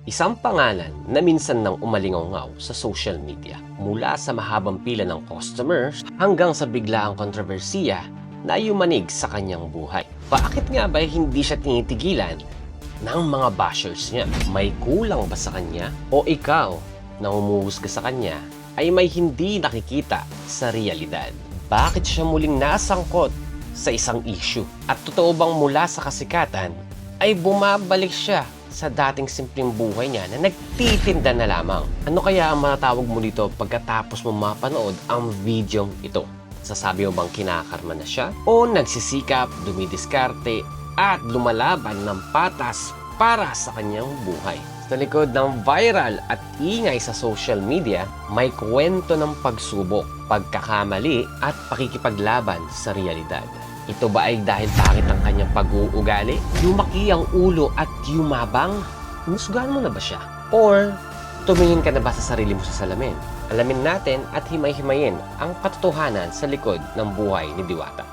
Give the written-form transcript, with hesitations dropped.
Isang pangalan na minsan nang umalingaw sa social media mula sa mahabang pila ng customers hanggang sa biglaang kontrobersiya na yumanig sa kanyang buhay. Bakit nga ba hindi siya tinitigilan ng mga bashers niya? May kulang ba sa kanya? O ikaw na humuhusga sa kanya ay may hindi nakikita sa realidad? Bakit siya muling nasangkot sa isang issue? At totoo bang mula sa kasikatan ay bumabalik siya sa dating simpleng buhay niya na nagtitinda na lamang? Ano kaya ang matatawag mo dito pagkatapos mo mapanood ang videong ito? Sasabi mo bang kinakarma na siya? O nagsisikap, dumidiskarte, at lumalaban ng patas para sa kanyang buhay? Sa likod ng viral at ingay sa social media, may kwento ng pagsubok, pagkakamali at pakikipaglaban sa realidad. Ito ba ay dahil pangit ang kanyang pag-uugali? Lumaki ang ulo at yumabang? Husgahan mo na ba siya? Or tumingin ka na ba sa sarili mo sa salamin? Alamin natin at himay-himayin ang katotohanan sa likod ng buhay ni Diwata.